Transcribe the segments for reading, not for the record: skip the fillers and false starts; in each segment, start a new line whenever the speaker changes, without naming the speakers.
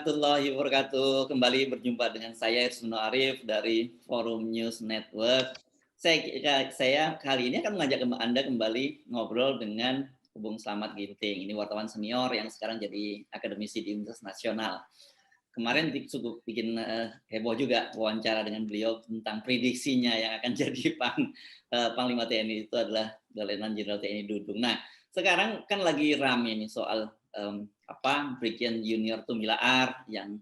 warahmatullahi wabarakatuh. Kembali berjumpa dengan saya Irsunu Arif dari Forum News Network. Saya kali ini akan mengajak Anda kembali ngobrol dengan Bung Slamet Ginting. Ini wartawan senior yang sekarang jadi akademisi di Universitas Nasional. Kemarin cukup bikin heboh juga wawancara dengan beliau tentang prediksinya yang akan jadi Panglima TNI itu adalah Letnan Jenderal TNI Dudung. Nah, sekarang kan lagi rame nih soal Brigjen Junior Tumilaar yang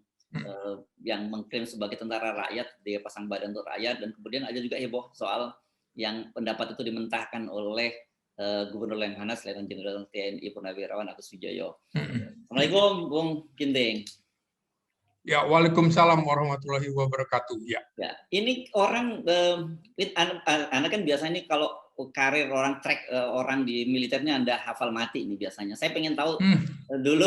mengklaim sebagai tentara rakyat, dia pasang badan untuk rakyat, dan kemudian ada juga heboh soal yang pendapat itu dimentahkan oleh Gubernur Lemhanas, Letnan Jenderal TNI Purnawirawan Agus Wijoyo. Assalamualaikum, Bung Ginting.
Ya, waalaikumsalam warahmatullahi wabarakatuh. Ya.
Ini orang, Anda kan biasanya kalau karir orang orang di militernya Anda hafal mati ini biasanya. Saya pengen tahu dulu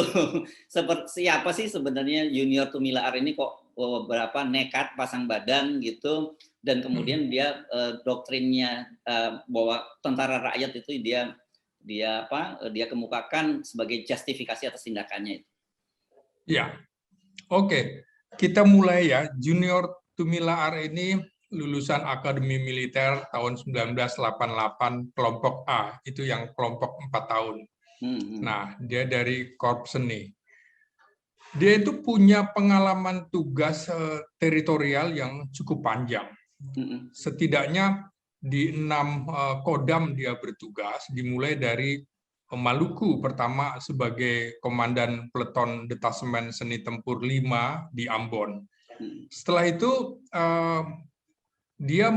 seperti siapa sih sebenarnya Junior Tumilaar ini, kok beberapa nekat pasang badan gitu, dan kemudian dia doktrinnya bahwa tentara rakyat itu dia kemukakan sebagai justifikasi atas tindakannya itu.
Ya. Oke, kita mulai ya. Junior Tumilaar ini lulusan Akademi Militer tahun 1988 kelompok A, itu yang kelompok 4 tahun. Nah, dia dari Korps Seni. Dia itu punya pengalaman tugas teritorial yang cukup panjang. Setidaknya di 6 Kodam dia bertugas, dimulai dari Maluku pertama sebagai Komandan Peleton Detasemen Seni Tempur 5 di Ambon. Setelah itu dia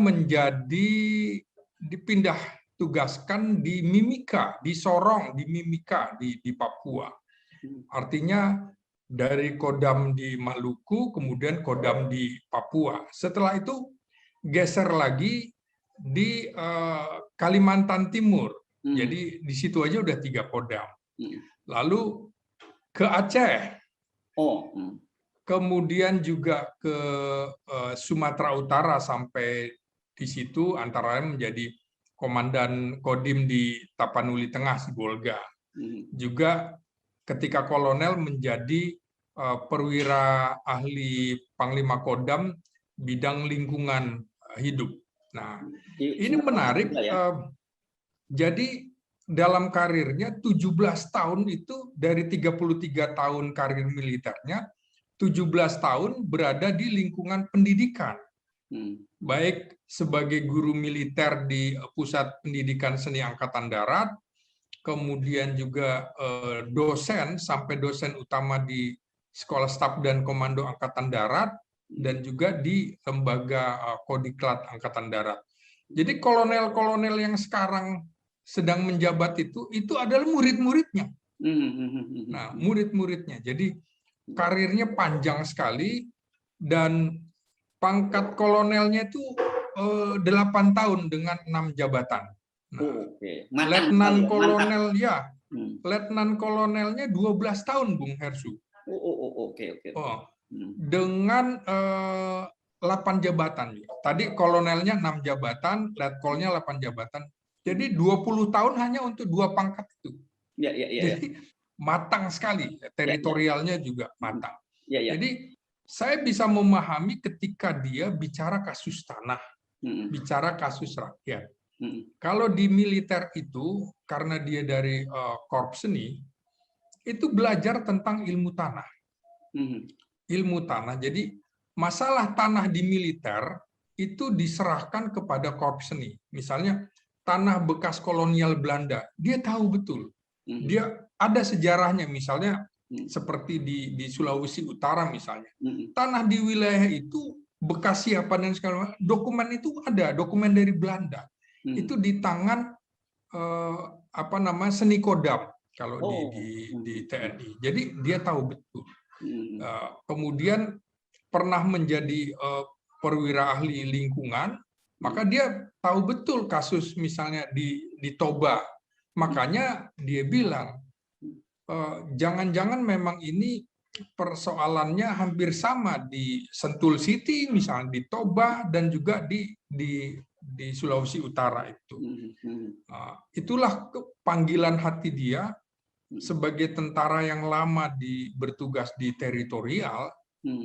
dipindah tugaskan di Mimika, di Sorong, di Mimika di Papua. Artinya dari Kodam di Maluku kemudian Kodam di Papua. Setelah itu geser lagi di Kalimantan Timur. Jadi di situ aja udah 3 Kodam. Lalu ke Aceh. Kemudian juga ke Sumatera Utara sampai di situ, antara lain menjadi Komandan Kodim di Tapanuli Tengah, Sibolga. Juga ketika kolonel menjadi perwira ahli Panglima Kodam bidang lingkungan hidup. Nah, ini menarik. Jadi dalam karirnya 17 tahun itu, dari 33 tahun karir militernya, 17 tahun berada di lingkungan pendidikan. Baik sebagai guru militer di Pusat Pendidikan Seni Angkatan Darat, kemudian juga dosen sampai dosen utama di Sekolah Staf dan Komando Angkatan Darat, dan juga di Lembaga Kodiklat Angkatan Darat. Jadi kolonel-kolonel yang sekarang sedang menjabat itu adalah murid-muridnya. Nah, murid-muridnya. Jadi karirnya panjang sekali, dan pangkat kolonelnya itu 8 tahun dengan 6 jabatan. Nah, letnan kolonel ya, letnan kolonelnya 12 tahun, Bung Hersu. Dengan 8 jabatan. Tadi kolonelnya 6 jabatan, letkolnya 8 jabatan. Jadi 20 tahun hanya untuk 2 pangkat itu. Jadi matang sekali, teritorialnya juga matang. Jadi saya bisa memahami ketika dia bicara kasus tanah, bicara kasus rakyat. Kalau di militer itu, karena dia dari Korps Seni, itu belajar tentang ilmu tanah. Ilmu tanah. Jadi masalah tanah di militer itu diserahkan kepada Korps Seni. Misalnya tanah bekas kolonial Belanda, dia tahu betul. Dia ada sejarahnya, misalnya seperti di Sulawesi Utara misalnya. Tanah di wilayah itu bekas siapa dan segala macam, dokumen itu ada, dokumen dari Belanda. Itu di tangan Seni Kodam kalau di TNI. Jadi dia tahu betul. Kemudian pernah menjadi perwira ahli lingkungan, maka dia tahu betul kasus misalnya di Toba. Makanya dia bilang, jangan-jangan memang ini persoalannya hampir sama di Sentul City, misalnya di Toba, dan juga di Sulawesi Utara itu. Itulah panggilan hati dia sebagai tentara yang lama bertugas di teritorial,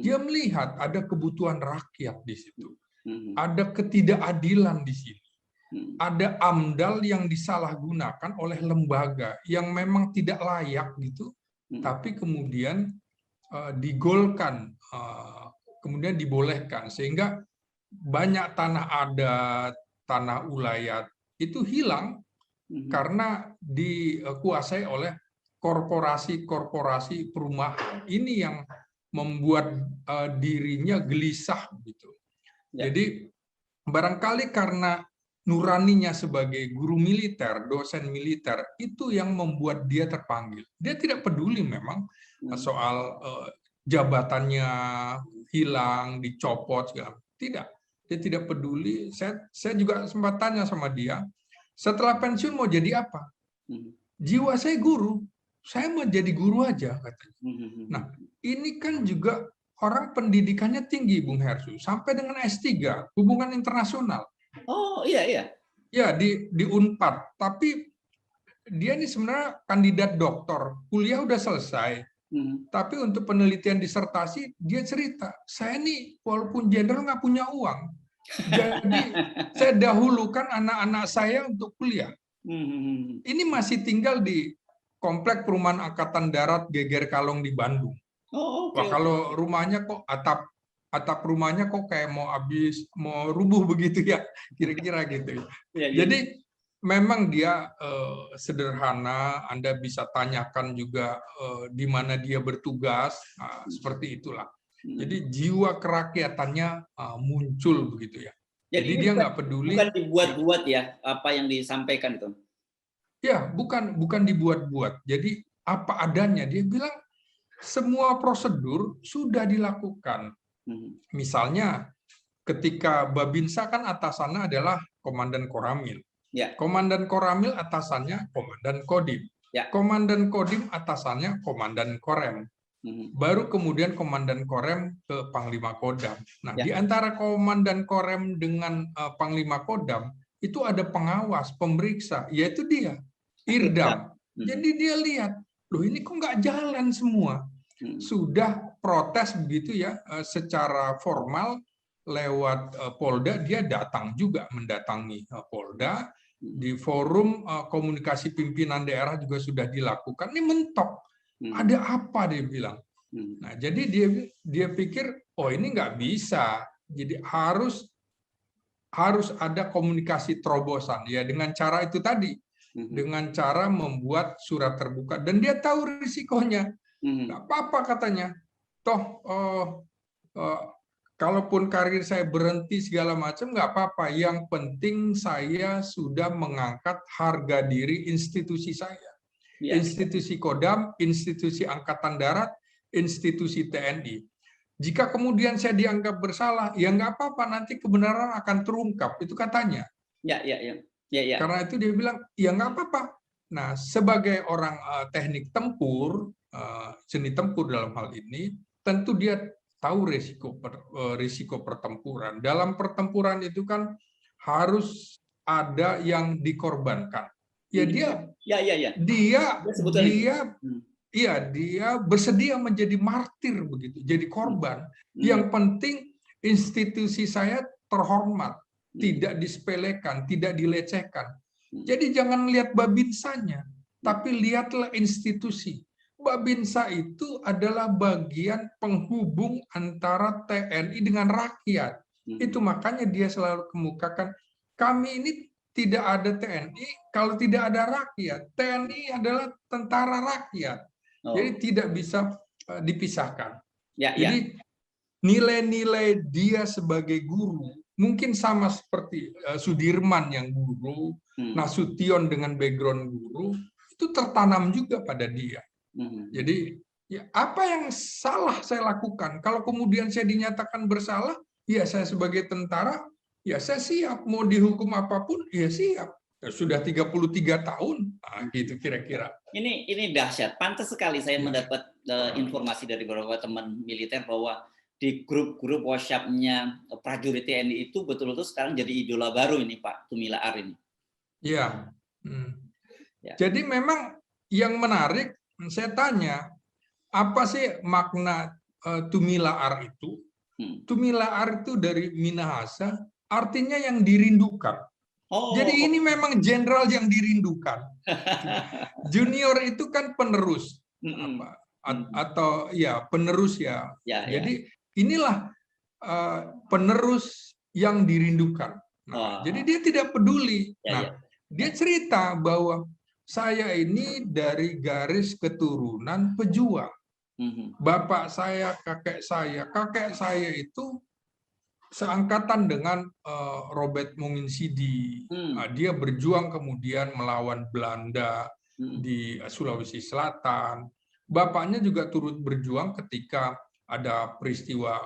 dia melihat ada kebutuhan rakyat di situ, ada ketidakadilan di sini, ada AMDAL yang disalahgunakan oleh lembaga yang memang tidak layak gitu, tapi kemudian digolkan, kemudian dibolehkan, sehingga banyak tanah adat, tanah ulayat itu hilang karena dikuasai oleh korporasi-korporasi perumahan. Ini yang membuat dirinya gelisah gitu. Jadi barangkali karena nuraninya sebagai guru militer, dosen militer, itu yang membuat dia terpanggil. Dia tidak peduli memang soal jabatannya hilang, dicopot, segala. Tidak. Dia tidak peduli. Saya juga sempat tanya sama dia, setelah pensiun mau jadi apa? Jiwa saya guru, saya mau jadi guru aja, katanya. Nah, ini kan juga orang pendidikannya tinggi, Bung Hersu, sampai dengan S3, hubungan internasional.
Oh, iya, iya.
Ya, di Unpad. Tapi dia ini sebenarnya kandidat doktor, kuliah udah selesai. Tapi untuk penelitian disertasi, dia cerita, saya nih walaupun jenderal nggak punya uang. Jadi saya dahulukan anak-anak saya untuk kuliah. Ini masih tinggal di komplek perumahan Angkatan Darat Geger Kalong di Bandung. Wah, kalau rumahnya kok atap rumahnya kok kayak mau rubuh begitu ya, kira-kira gitu. Jadi memang dia sederhana. Anda bisa tanyakan juga di mana dia bertugas, seperti itulah. Jadi jiwa kerakyatannya muncul begitu ya. Jadi dia nggak peduli.
Bukan dibuat-buat ya apa yang disampaikan itu.
Ya, bukan dibuat-buat. Jadi apa adanya. Dia bilang semua prosedur sudah dilakukan. Misalnya ketika Babinsa kan atasannya adalah Komandan Koramil.
Ya.
Komandan Koramil atasannya Komandan Kodim.
Ya.
Komandan Kodim atasannya Komandan Korem. Baru kemudian Komandan Korem ke Panglima Kodam. Nah, di antara Komandan Korem dengan Panglima Kodam itu ada pengawas, pemeriksa, yaitu dia, Irdam. Jadi dia lihat, loh ini kok nggak jalan semua. Sudah protes begitu ya, secara formal lewat Polda, dia datang juga mendatangi Polda. Di forum komunikasi pimpinan daerah juga sudah dilakukan. Ini mentok. Ada apa, dia bilang. Nah, jadi dia pikir, oh ini nggak bisa. Jadi harus ada komunikasi terobosan ya dengan cara itu tadi, dengan cara membuat surat terbuka. Dan dia tahu risikonya. Nggak apa-apa katanya. Toh kalaupun karir saya berhenti segala macam nggak apa-apa. Yang penting saya sudah mengangkat harga diri institusi saya. Institusi Kodam, institusi Angkatan Darat, institusi TNI. Jika kemudian saya dianggap bersalah, ya nggak apa-apa, nanti kebenaran akan terungkap. Itu katanya.
Ya.
Karena itu dia bilang, ya nggak apa-apa. Nah, sebagai orang teknik tempur, seni tempur dalam hal ini, tentu dia tahu risiko pertempuran. Dalam pertempuran itu kan harus ada yang dikorbankan. Ya dia bersedia menjadi martir begitu, jadi korban. Yang penting institusi saya terhormat, tidak disepelekan, tidak dilecehkan. Jadi jangan lihat Babinsanya, tapi lihatlah institusi. Babinsa itu adalah bagian penghubung antara TNI dengan rakyat. Itu makanya dia selalu kemukakan, kami ini tidak ada TNI kalau tidak ada rakyat. TNI adalah tentara rakyat. Jadi tidak bisa dipisahkan. Jadi nilai-nilai dia sebagai guru mungkin sama seperti Sudirman yang guru, Nasution dengan background guru, itu tertanam juga pada dia. Jadi ya, apa yang salah saya lakukan? Kalau kemudian saya dinyatakan bersalah, ya saya sebagai tentara, ya saya siap, mau dihukum apapun, ya siap. Sudah 33 tahun, gitu kira-kira.
Ini dahsyat. Pantas sekali saya mendapat informasi dari beberapa teman militer bahwa di grup-grup WhatsApp-nya prajurit TNI itu betul-betul sekarang jadi idola baru ini, Pak Tumilaar ini.
Iya. Jadi memang yang menarik saya tanya, apa sih makna tumilaar itu? Tumilaar itu dari Minahasa, artinya yang dirindukan. Jadi
Oh.
ini memang jenderal yang dirindukan. Junior itu kan penerus, atau ya penerus ya. Jadi inilah penerus yang dirindukan. Nah, jadi dia tidak peduli. Nah, dia cerita bahwa saya ini dari garis keturunan pejuang. Bapak saya, kakek saya itu seangkatan dengan Robert Monginsidi. Dia berjuang kemudian melawan Belanda di Sulawesi Selatan. Bapaknya juga turut berjuang ketika ada peristiwa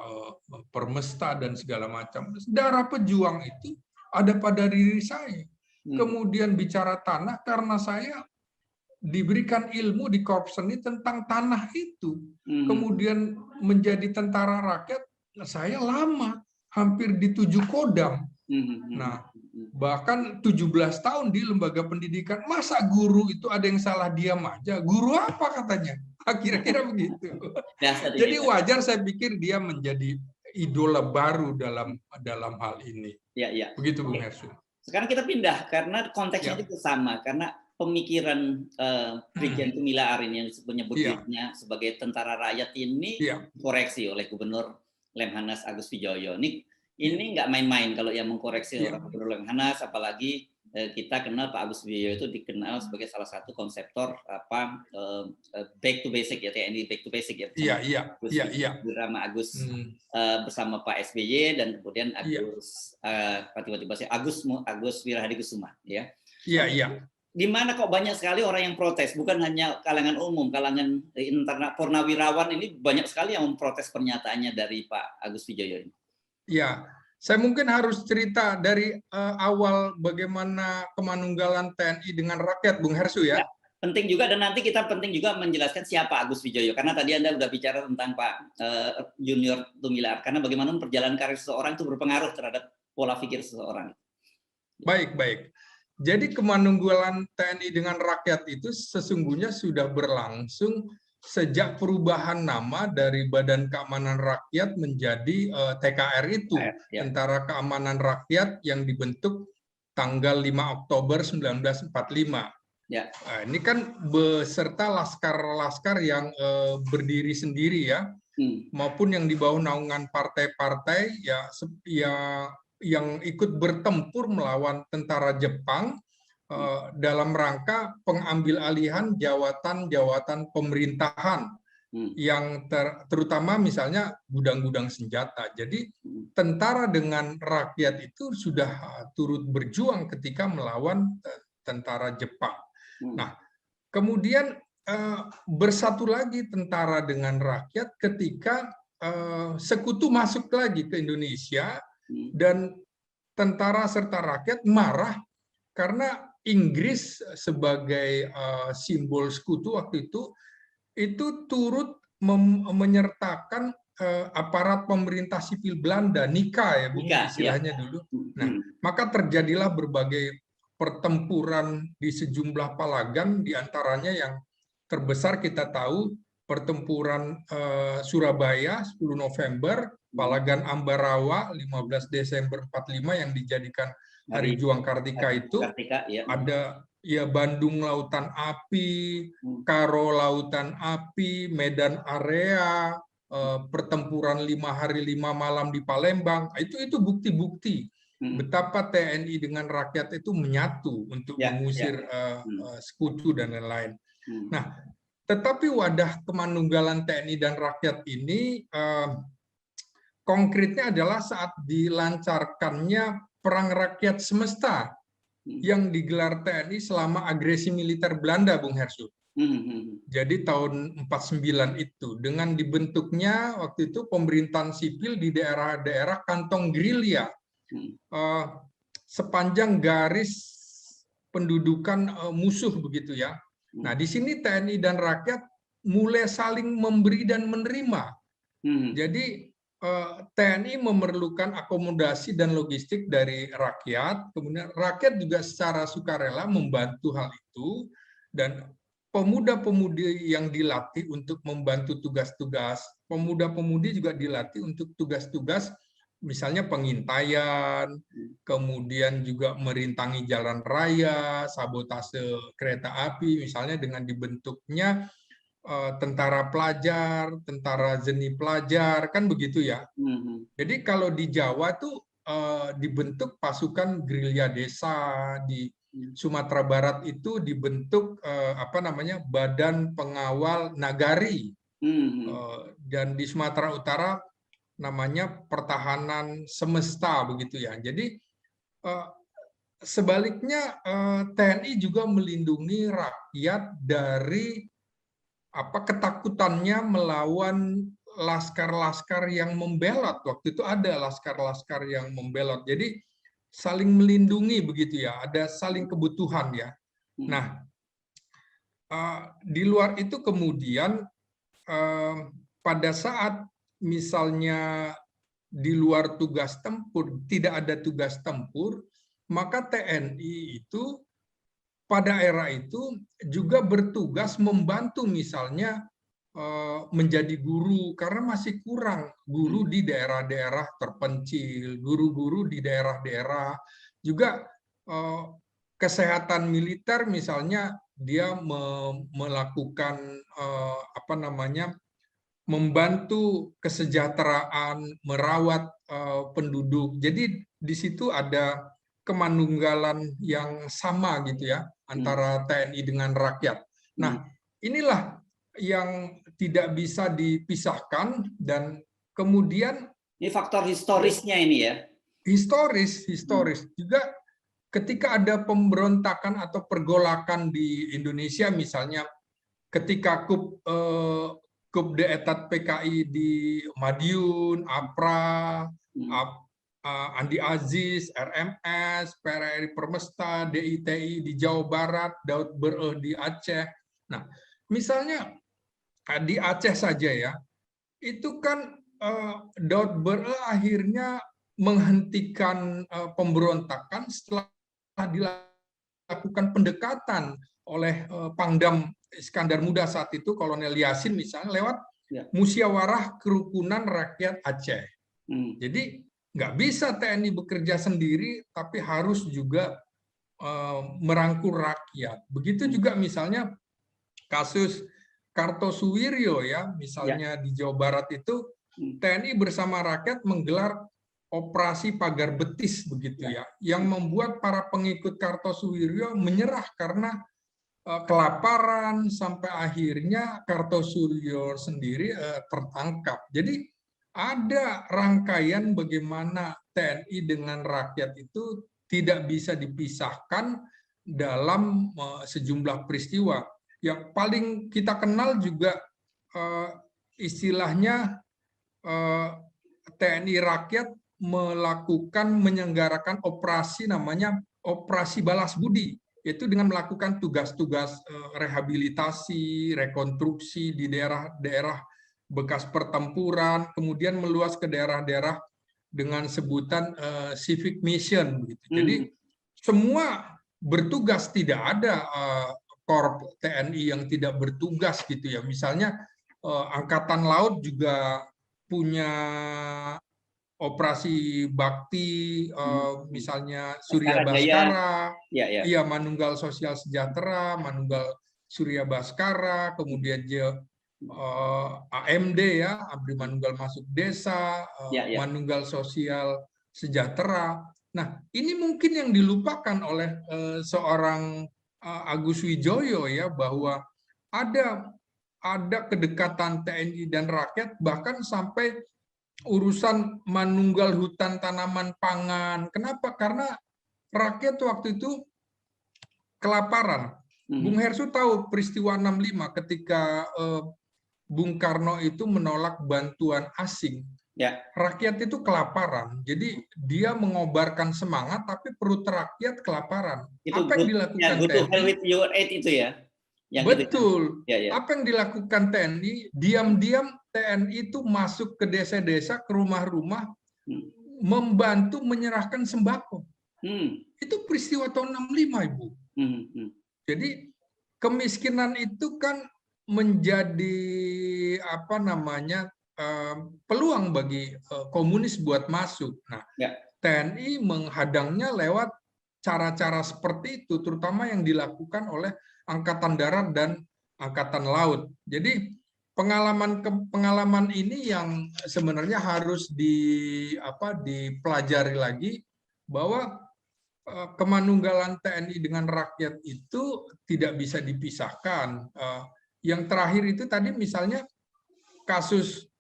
Permesta dan segala macam. Darah pejuang itu ada pada diri saya. Kemudian bicara tanah, karena saya diberikan ilmu di Korps Seni tentang tanah itu. Kemudian menjadi tentara rakyat, saya lama, hampir di 7 Kodam. Nah, bahkan 17 tahun di lembaga pendidikan. Masa guru itu ada yang salah diam aja? Guru apa katanya? Kira-kira begitu. Jadi wajar saya pikir dia menjadi idola baru dalam hal ini. Begitu, Bung Hersu.
Sekarang kita pindah karena konteksnya itu sama, karena pemikiran Brigjen Tumilaar ini yang menyebut dirinya sebagai tentara rakyat ini dikoreksi oleh Gubernur Lemhanas Agus Wijoyo. Ini nggak main-main kalau yang mengkoreksi orang Gubernur Lemhanas, apalagi kita kenal Pak Agus Wijoyo itu dikenal sebagai salah satu konseptor back to basic ya, TNI back to basic ya. Bersama Agus bersama Pak SBY dan kemudian Agus Agus Wirahadikusuma ya. Di mana kok banyak sekali orang yang protes, bukan hanya kalangan umum, kalangan internal purnawirawan ini banyak sekali yang memprotes pernyataannya dari Pak Agus Wijoyo ini.
Ya, saya mungkin harus cerita dari awal bagaimana kemanunggalan TNI dengan rakyat, Bung Hersu ya.
Penting juga, dan nanti kita penting juga menjelaskan siapa Agus Wijoyo, karena tadi Anda sudah bicara tentang Pak Junior Tumilaar, karena bagaimana perjalanan karir seseorang itu berpengaruh terhadap pola pikir seseorang.
Baik. Jadi kemanunggalan TNI dengan rakyat itu sesungguhnya sudah berlangsung sejak perubahan nama dari Badan Keamanan Rakyat menjadi TKR itu, Tentara Keamanan Rakyat, yang dibentuk tanggal 5 Oktober 1945. Nah, ini kan beserta laskar-laskar yang berdiri sendiri ya, maupun yang di bawah naungan partai-partai yang ikut bertempur melawan tentara Jepang dalam rangka pengambil alihan jawatan-jawatan pemerintahan yang terutama misalnya gudang-gudang senjata. Jadi tentara dengan rakyat itu sudah turut berjuang ketika melawan tentara Jepang. Nah, kemudian bersatu lagi tentara dengan rakyat ketika sekutu masuk lagi ke Indonesia. Dan tentara serta rakyat marah karena Inggris sebagai simbol sekutu waktu itu turut menyertakan aparat pemerintah sipil Belanda, NIKA ya, Bung, istilahnya dulu. Nah, maka terjadilah berbagai pertempuran di sejumlah palagan, diantaranya yang terbesar kita tahu pertempuran Surabaya 10 November, Palagan Ambarawa 15 Desember 45 yang dijadikan Hari Juang Kartika itu. Ada ya Bandung Lautan Api, Karo Lautan Api, Medan Area, pertempuran 5 hari 5 malam di Palembang. Itu bukti-bukti betapa TNI dengan rakyat itu menyatu untuk mengusir sekutu dan lain-lain. Nah, tetapi wadah kemanunggalan TNI dan rakyat ini konkretnya adalah saat dilancarkannya Perang Rakyat Semesta yang digelar TNI selama agresi militer Belanda, Bung Hersu. Jadi tahun 49 itu, dengan dibentuknya waktu itu pemerintahan sipil di daerah-daerah kantong gerilya sepanjang garis pendudukan musuh begitu ya. Nah, di sini TNI dan rakyat mulai saling memberi dan menerima. Jadi TNI memerlukan akomodasi dan logistik dari rakyat, kemudian rakyat juga secara sukarela membantu hal itu, dan pemuda-pemudi yang dilatih untuk membantu tugas-tugas, pemuda-pemudi juga dilatih untuk tugas-tugas misalnya pengintaian, kemudian juga merintangi jalan raya, sabotase kereta api, misalnya dengan dibentuknya tentara pelajar, tentara zeni pelajar, kan begitu ya. Jadi kalau di Jawa tuh dibentuk pasukan gerilya desa, di Sumatera Barat itu dibentuk Badan Pengawal Nagari, dan di Sumatera Utara namanya Pertahanan Semesta, begitu ya. Jadi sebaliknya TNI juga melindungi rakyat dari ketakutannya melawan laskar-laskar yang membelot. Waktu itu ada laskar-laskar yang membelot. Jadi saling melindungi begitu ya, ada saling kebutuhan ya. Nah, di luar itu kemudian pada saat misalnya di luar tugas tempur, tidak ada tugas tempur, maka TNI itu pada era itu juga bertugas membantu misalnya menjadi guru, karena masih kurang guru di daerah-daerah terpencil, guru-guru di daerah-daerah. Juga kesehatan militer misalnya dia melakukan membantu kesejahteraan, merawat penduduk. Jadi di situ ada kemanunggalan yang sama gitu ya antara TNI dengan rakyat. Nah, inilah yang tidak bisa dipisahkan, dan kemudian
ini faktor historisnya ini ya.
Historis juga ketika ada pemberontakan atau pergolakan di Indonesia, misalnya ketika Coup d'Etat PKI di Madiun, APRA, Andi Aziz, RMS, PRRI Permesta, DITI di Jawa Barat, Daud Bereh di Aceh. Nah, misalnya di Aceh saja ya, itu kan Daud Bereh akhirnya menghentikan pemberontakan setelah dilakukan pendekatan oleh Pangdam Iskandar Muda saat itu, Kolonel Yasin misalnya, lewat Musyawarah Kerukunan Rakyat Aceh. Jadi nggak bisa TNI bekerja sendiri, tapi harus juga merangkul rakyat. Begitu juga misalnya kasus Kartosuwiryo ya, misalnya di Jawa Barat itu TNI bersama rakyat menggelar operasi pagar betis begitu ya, yang membuat para pengikut Kartosuwiryo menyerah karena kelaparan, sampai akhirnya Kartosuwiryo sendiri tertangkap. Jadi ada rangkaian bagaimana TNI dengan rakyat itu tidak bisa dipisahkan dalam sejumlah peristiwa. Yang paling kita kenal juga istilahnya TNI rakyat menyelenggarakan operasi namanya operasi balas budi, yaitu dengan melakukan tugas-tugas rehabilitasi, rekonstruksi di daerah-daerah bekas pertempuran, kemudian meluas ke daerah-daerah dengan sebutan civic mission. Jadi semua bertugas, tidak ada korps TNI yang tidak bertugas gitu ya. Misalnya Angkatan Laut juga punya operasi bakti, misalnya Surya Baskara, Manunggal Sosial Sejahtera, Manunggal Surya Baskara, kemudian AMD ya, Abdi Manunggal Masuk Desa, Manunggal Sosial Sejahtera. Nah, ini mungkin yang dilupakan oleh seorang Agus Wijoyo ya, bahwa ada kedekatan TNI dan rakyat, bahkan sampai urusan manunggal hutan tanaman pangan. Kenapa? Karena rakyat waktu itu kelaparan. Bung Hersu tahu peristiwa 65 ketika Bung Karno itu menolak bantuan asing. Rakyat itu kelaparan. Jadi dia mengobarkan semangat, tapi perut rakyat kelaparan. Apa yang dilakukan TNI?
With your aid itu ya?
Betul. Apa yang dilakukan TNI? Diam-diam TNI itu masuk ke desa-desa, ke rumah-rumah, membantu menyerahkan sembako. Itu peristiwa tahun 65, Ibu. Jadi kemiskinan itu kan menjadi peluang bagi komunis buat masuk. Nah,
Ya.
TNI menghadangnya lewat cara-cara seperti itu, terutama yang dilakukan oleh Angkatan Darat dan Angkatan Laut. Jadi pengalaman ini yang sebenarnya harus dipelajari lagi, bahwa kemanunggalan TNI dengan rakyat itu tidak bisa dipisahkan. Yang terakhir itu tadi misalnya kasus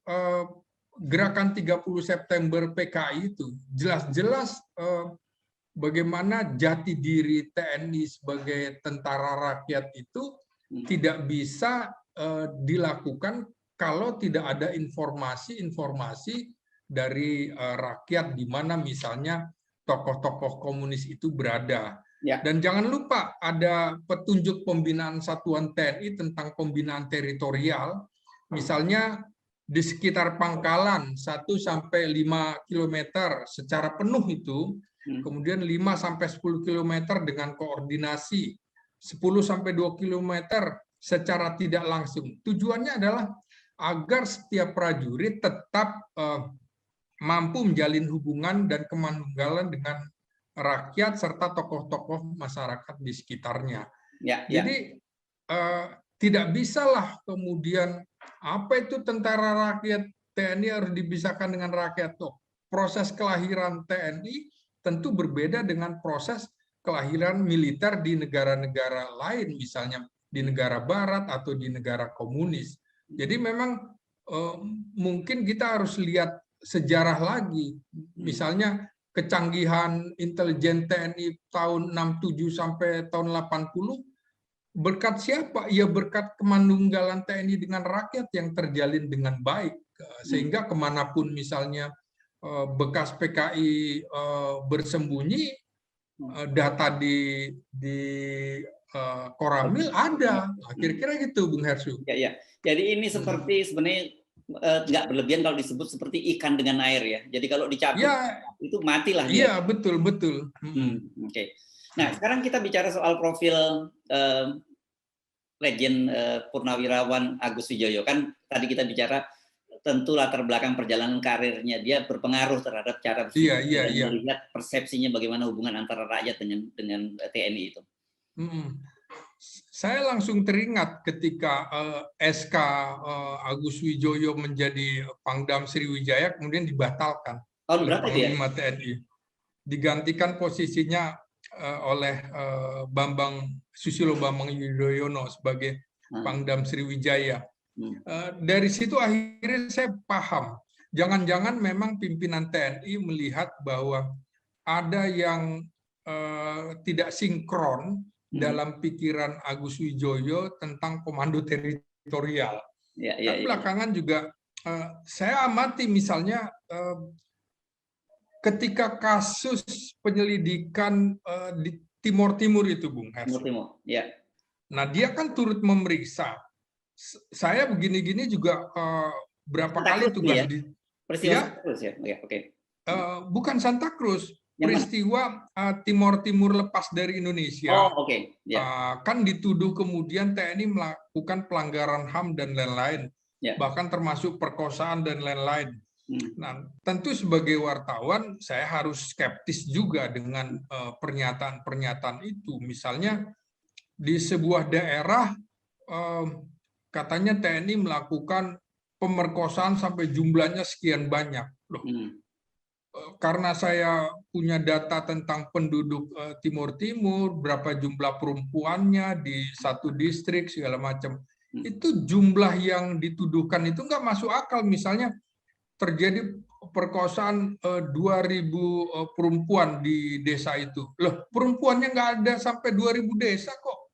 gerakan 30 September PKI itu jelas-jelas bagaimana jati diri TNI sebagai tentara rakyat itu tidak bisa dilakukan kalau tidak ada informasi-informasi dari rakyat di mana misalnya tokoh-tokoh komunis itu berada.
Ya.
Dan jangan lupa ada petunjuk pembinaan satuan TNI tentang pembinaan teritorial, misalnya di sekitar pangkalan 1-5 km secara penuh itu, kemudian 5-10 km dengan koordinasi, 10-2 km secara tidak langsung. Tujuannya adalah agar setiap prajurit tetap mampu menjalin hubungan dan kemanunggalan dengan rakyat serta tokoh-tokoh masyarakat di sekitarnya.
Ya.
Jadi tidak bisalah kemudian apa itu tentara rakyat TNI harus dipisahkan dengan rakyat. Proses kelahiran TNI tentu berbeda dengan proses kelahiran militer di negara-negara lain, misalnya di negara barat atau di negara komunis. Jadi memang mungkin kita harus lihat sejarah lagi, misalnya kecanggihan intelijen TNI tahun 67 sampai tahun 80 berkat siapa? Ya berkat kemanunggalan TNI dengan rakyat yang terjalin dengan baik, sehingga kemanapun misalnya bekas PKI bersembunyi, data di Koramil ada. Kira-kira gitu, Bung Hersu.
Ya. Jadi ini seperti sebenarnya nggak berlebihan kalau disebut seperti ikan dengan air ya. Jadi kalau dicabut itu matilah dia.
Iya, betul.
Oke. Nah, sekarang kita bicara soal profil Legend Purnawirawan Agus Wijoyo. Kan tadi kita bicara tentu latar belakang perjalanan karirnya dia berpengaruh terhadap cara berpikir dan melihat persepsinya bagaimana hubungan antara rakyat dengan TNI itu.
Saya langsung teringat ketika SK Agus Wijoyo menjadi Pangdam Sriwijaya kemudian dibatalkan oleh Panglima TNI. Digantikan posisinya oleh Susilo Bambang Yudhoyono sebagai Pangdam Sriwijaya. Dari situ akhirnya saya paham, jangan-jangan memang pimpinan TNI melihat bahwa ada yang tidak sinkron dalam pikiran Agus Wijoyo tentang komando teritorial. Belakangan juga saya amati misalnya ketika kasus penyelidikan di Timur Timur itu, Bung Hersu. Nah, dia kan turut memeriksa. Saya begini-gini juga berapa kali tugas di
peristiwa Santa Cruz ya.
Bukan Santa Cruz. Peristiwa Timur Timur lepas dari Indonesia, kan dituduh kemudian TNI melakukan pelanggaran HAM dan lain-lain, bahkan termasuk perkosaan dan lain-lain. Nah, tentu sebagai wartawan saya harus skeptis juga dengan pernyataan-pernyataan itu. Misalnya di sebuah daerah katanya TNI melakukan pemerkosaan sampai jumlahnya sekian banyak. Loh, karena saya punya data tentang penduduk Timur Timur, berapa jumlah perempuannya di satu distrik segala macam, itu jumlah yang dituduhkan itu nggak masuk akal. Misalnya terjadi perkosaan 2.000 perempuan di desa itu, loh perempuannya nggak ada sampai 2.000 desa kok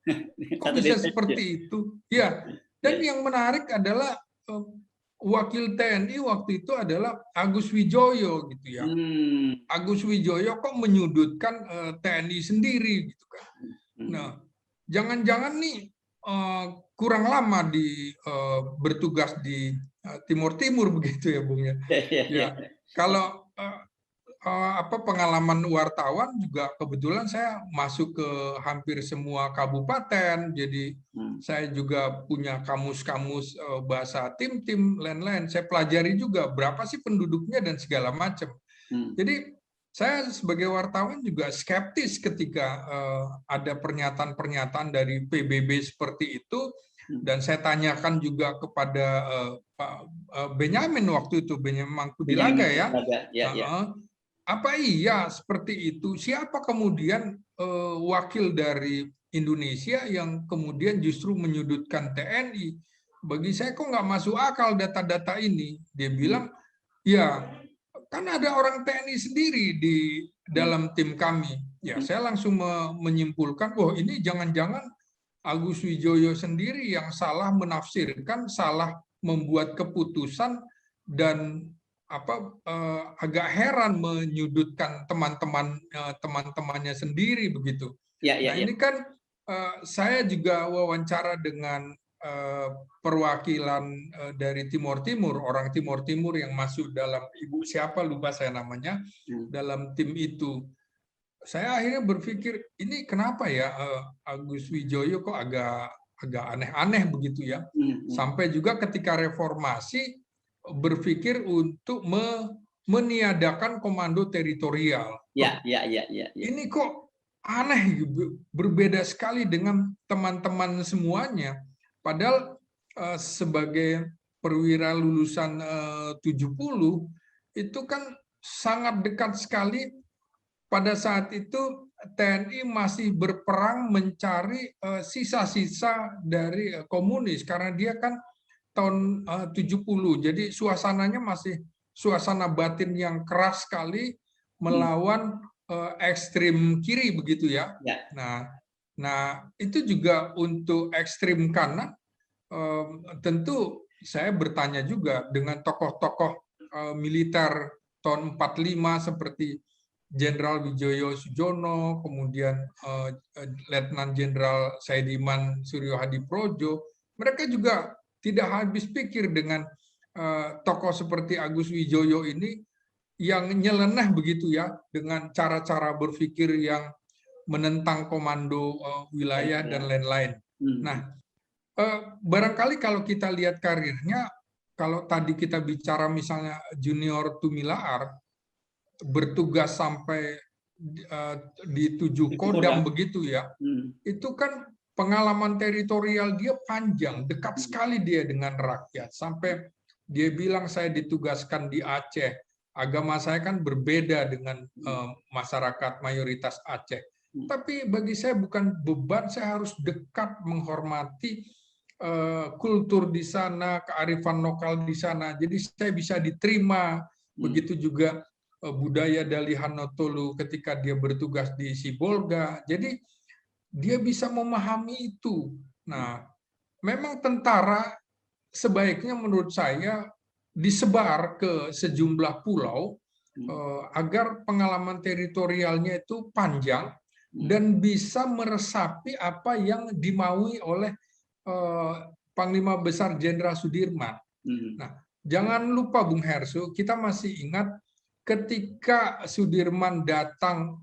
bisa seperti itu? Ya, dan yang menarik adalah wakil TNI waktu itu adalah Agus Wijoyo gitu ya. Agus Wijoyo kok menyudutkan TNI sendiri gitu kan. Nah, jangan-jangan nih kurang lama bertugas di Timur Timur begitu ya, Bung ya. Ya, kalau pengalaman wartawan juga kebetulan saya masuk ke hampir semua kabupaten, jadi saya juga punya kamus-kamus bahasa tim-tim lain-lain. Saya pelajari juga berapa sih penduduknya dan segala macam. Jadi saya sebagai wartawan juga skeptis ketika ada pernyataan-pernyataan dari PBB seperti itu, dan saya tanyakan juga kepada Pak Benyamin waktu itu, Benyamin Mangkudilaga ya. Apa iya seperti itu? Siapa kemudian wakil dari Indonesia yang kemudian justru menyudutkan TNI? Bagi saya kok nggak masuk akal data-data ini. Dia bilang, ya kan ada orang TNI sendiri di dalam tim kami. Ya saya langsung menyimpulkan, oh ini jangan-jangan Agus Wijoyo sendiri yang salah menafsirkan, salah membuat keputusan, dan agak heran menyudutkan teman-temannya sendiri begitu. Nah ini kan saya juga wawancara dengan perwakilan dari Timur Timur, orang Timur Timur yang masuk dalam, ibu siapa lupa saya namanya, dalam tim itu. Saya akhirnya berpikir ini kenapa ya Agus Wijoyo kok agak aneh-aneh begitu ya. Sampai juga ketika reformasi berpikir untuk meniadakan komando teritorial. Ini kok aneh, berbeda sekali dengan teman-teman semuanya. Padahal sebagai perwira lulusan 70 itu kan sangat dekat sekali. Pada saat itu TNI masih berperang mencari sisa-sisa dari komunis karena dia kan tahun 70. Jadi suasananya masih suasana batin yang keras sekali melawan ekstrim kiri begitu ya. Nah itu juga untuk ekstrim kanan. Tentu saya bertanya juga dengan tokoh-tokoh militer tahun 45 seperti Jenderal Wijoyo Sujono, kemudian Letnan Jenderal Saidiman Suryo Hadiprojo. Mereka juga tidak habis pikir dengan tokoh seperti Agus Wijoyo ini yang nyeleneh begitu ya, dengan cara-cara berpikir yang menentang komando wilayah dan lain-lain. Nah, barangkali kalau kita lihat karirnya, kalau tadi kita bicara misalnya Junior Tumilaar, bertugas sampai di 7 Kodam begitu ya, itu kan pengalaman teritorial dia panjang, dekat sekali dia dengan rakyat. Sampai dia bilang saya ditugaskan di Aceh. Agama saya kan berbeda dengan masyarakat mayoritas Aceh. Tapi bagi saya bukan beban, saya harus dekat menghormati kultur di sana, kearifan lokal di sana. Jadi saya bisa diterima. Begitu juga budaya Dalihanotolu ketika dia bertugas di Sibolga. Jadi dia bisa memahami itu. Nah, memang tentara sebaiknya menurut saya disebar ke sejumlah pulau agar pengalaman teritorialnya itu panjang dan bisa meresapi apa yang dimaui oleh Panglima Besar Jenderal Sudirman. Nah, jangan lupa Bung Hersu, kita masih ingat ketika Sudirman datang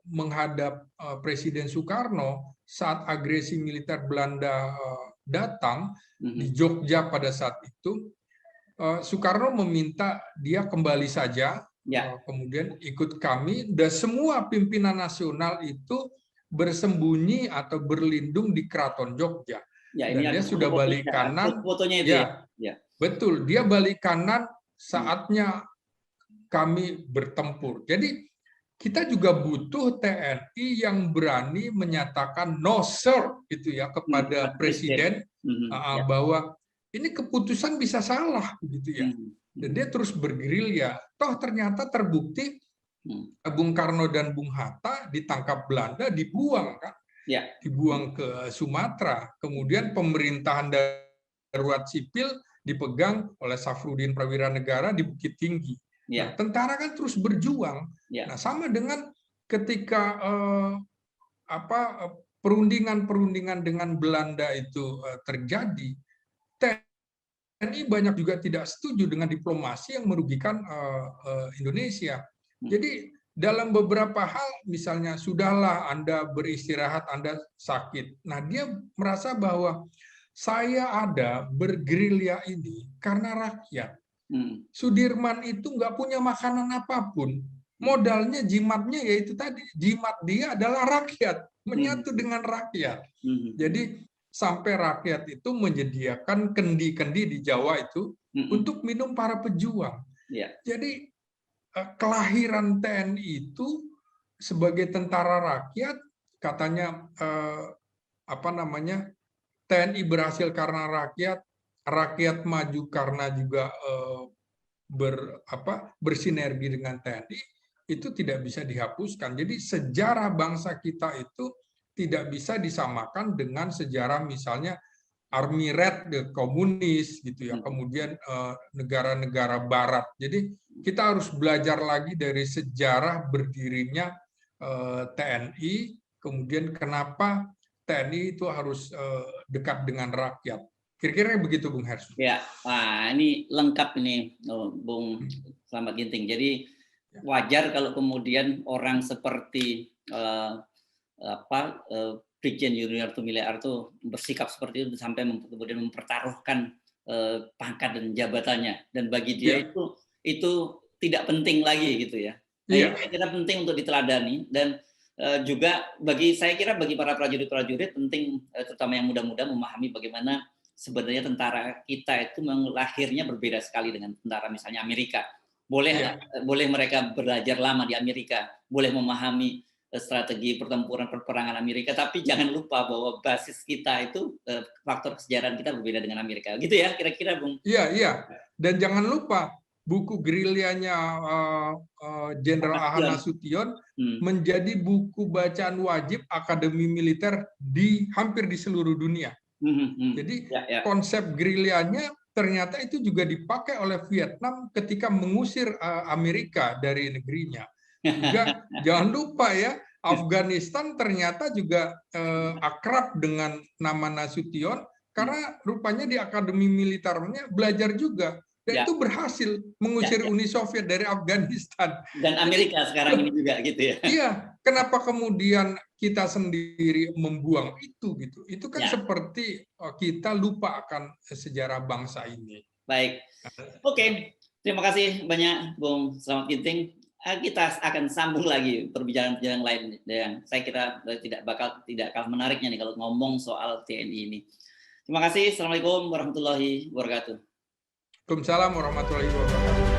menghadap Presiden Soekarno saat agresi militer Belanda datang di Jogja pada saat itu, Soekarno meminta dia kembali saja, kemudian ikut kami, dan semua pimpinan nasional itu bersembunyi atau berlindung di Keraton Jogja. Dan dia sudah balik kanan.
Fotonya itu ya.
Betul, dia balik kanan saatnya kami bertempur. Jadi kita juga butuh TNI yang berani menyatakan no sir gitu ya kepada presiden bahwa ini keputusan bisa salah begitu ya. Dan dia terus bergerilya. Toh ternyata terbukti Bung Karno dan Bung Hatta ditangkap Belanda, dibuang kan. Dibuang ke Sumatera. Kemudian pemerintahan darurat sipil dipegang oleh Safrudin Prawira Negara di Bukit Tinggi. Nah, tentara kan terus berjuang. Nah, sama dengan ketika perundingan dengan Belanda itu terjadi, TNI banyak juga tidak setuju dengan diplomasi yang merugikan Indonesia. Jadi dalam beberapa hal, misalnya sudahlah Anda beristirahat, Anda sakit. Nah, dia merasa bahwa saya ada bergerilya ini karena rakyat. Sudirman itu nggak punya makanan apapun. Modalnya jimatnya yaitu tadi, jimat dia adalah rakyat, menyatu dengan rakyat. Jadi sampai rakyat itu menyediakan kendi-kendi di Jawa itu untuk minum para pejuang. Jadi kelahiran TNI itu sebagai tentara rakyat, katanya TNI berhasil karena rakyat, rakyat maju karena juga bersinergi dengan TNI, itu tidak bisa dihapuskan. Jadi sejarah bangsa kita itu tidak bisa disamakan dengan sejarah misalnya Army Red komunis gitu ya, kemudian negara-negara barat. Jadi kita harus belajar lagi dari sejarah berdirinya TNI, kemudian kenapa TNI itu harus dekat dengan rakyat. Kira-kira begitu, Bung Hersman.
Ya, ini lengkap ini, Bung Slamet Ginting. Jadi wajar kalau kemudian orang seperti Brigjen Yuniarto Tumilearto bersikap seperti itu sampai kemudian mempertaruhkan pangkat dan jabatannya, dan bagi dia itu tidak penting lagi gitu ya. Saya kira penting untuk diteladani, dan juga saya kira bagi para prajurit-prajurit penting, terutama yang muda-muda, memahami bagaimana sebenarnya tentara kita itu lahirnya berbeda sekali dengan tentara misalnya Amerika. Boleh mereka belajar lama di Amerika, boleh memahami strategi pertempuran peperangan Amerika, tapi jangan lupa bahwa basis kita itu faktor kesejahteraan kita berbeda dengan Amerika. Gitu ya, kira-kira, Bung.
Iya. Dan jangan lupa buku gerilyanya Jenderal Ahana Nasution menjadi buku bacaan wajib Akademi Militer hampir di seluruh dunia. Jadi konsep gerilyanya ternyata itu juga dipakai oleh Vietnam ketika mengusir Amerika dari negerinya. Juga jangan lupa ya, Afghanistan ternyata juga akrab dengan nama Nasution karena rupanya di Akademi Militernya belajar juga. Dan itu berhasil mengusir Uni Soviet dari Afghanistan.
Dan Amerika sekarang ini juga gitu ya.
Iya, kenapa kemudian kita sendiri membuang itu gitu? Itu kan seperti kita lupa akan sejarah bangsa ini.
Baik. Oke. Terima kasih banyak Bung Slamet Ginting. Kita akan sambung lagi perbicaraan lain yang saya kira tidak kalah menariknya nih kalau ngomong soal TNI ini. Terima kasih. Assalamualaikum warahmatullahi wabarakatuh.
Waalaikumsalam warahmatullahi wabarakatuh.